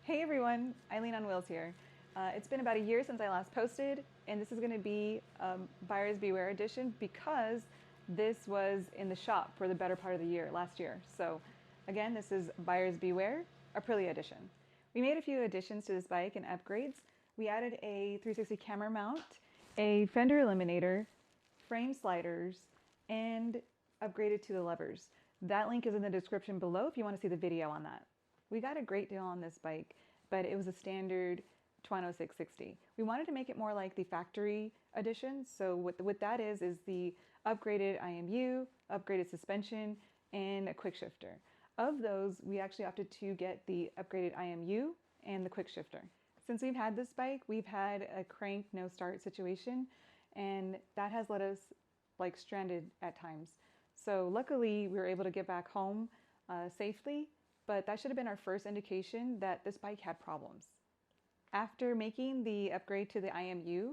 Hey everyone, Eileen on Wheels here. It's been about a year since I last posted, and this is going to be Buyers Beware edition because this was in the shop for the better part of the year, last year. So again, this is Buyers Beware Aprilia edition. We made a few additions to this bike and upgrades. We added a 360 camera mount, a fender eliminator, frame sliders, and upgraded to the levers. That link is in the description below if you want to see the video on that. We got a great deal on this bike, but it was a standard 660. We wanted to make it more like the factory edition. So what that is the upgraded IMU, upgraded suspension, and a quick shifter. Of those, we actually opted to get the upgraded IMU and the quick shifter. Since we've had this bike, we've had a crank no start situation, and that has let us like stranded at times. So luckily we were able to get back home safely, but that should have been our first indication that this bike had problems. After making the upgrade to the IMU,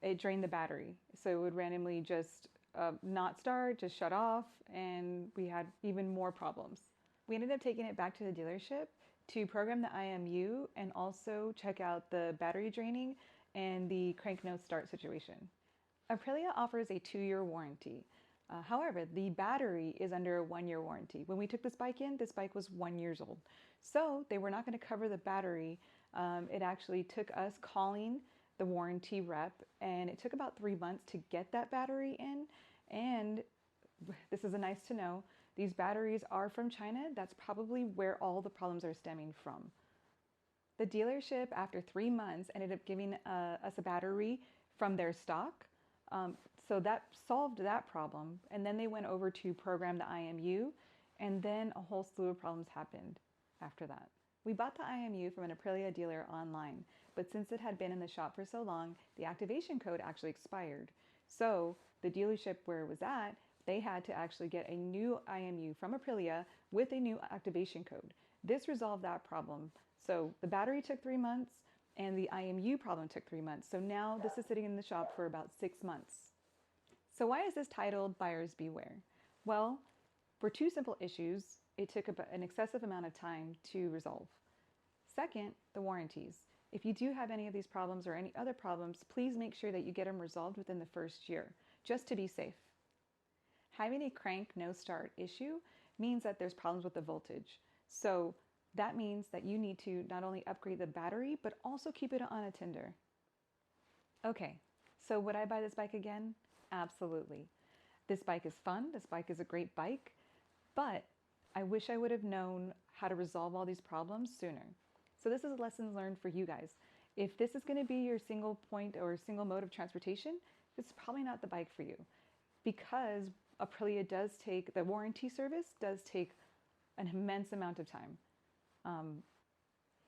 it drained the battery. So it would randomly just not start, just shut off, and we had even more problems. We ended up taking it back to the dealership to program the IMU and also check out the battery draining and the crank no start situation. Aprilia offers a 2-year warranty. However, the battery is under a 1-year warranty. When we took this bike in, this bike was 1 year old. So they were not going to cover the battery. It actually took us calling the warranty rep, and it took about 3 months to get that battery in. And this is a nice to know, these batteries are from China. That's probably where all the problems are stemming from. The dealership, after 3 months, ended up giving us a battery from their stock. So that solved that problem, and then they went over to program the IMU, and then a whole slew of problems happened after that. We bought the IMU from an Aprilia dealer online, but since it had been in the shop for so long, the activation code actually expired. So the dealership where it was at, they had to actually get a new IMU from Aprilia with a new activation code. This resolved that problem. So the battery took 3 months, and the IMU problem took 3 months. So now this is sitting in the shop for about 6 months. So why is this titled Buyers Beware? Well, for 2 simple issues, it took an excessive amount of time to resolve. Second, the warranties. If you do have any of these problems or any other problems, please make sure that you get them resolved within the first year, just to be safe. Having a crank no start issue means that there's problems with the voltage. So that means that you need to not only upgrade the battery, but also keep it on a tender. Okay, so would I buy this bike again? Absolutely. This bike is fun, this bike is a great bike, but I wish I would have known how to resolve all these problems sooner. So this is a lesson learned for you guys. If this is going to be your single point or single mode of transportation, it's probably not the bike for you, because Aprilia does take, the warranty service does take an immense amount of time.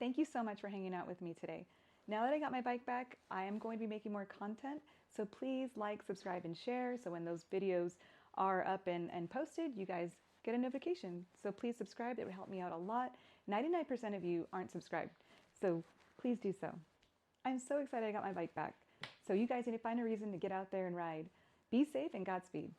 Thank you so much for hanging out with me today. Now that I got my bike back, I am going to be making more content, so please like, subscribe, and share, so when those videos are up and posted, you guys get a notification. So please subscribe, it would help me out a lot. 99% of you aren't subscribed, so please do so. I'm so excited I got my bike back. So you guys need to find a reason to get out there and ride. Be safe and Godspeed.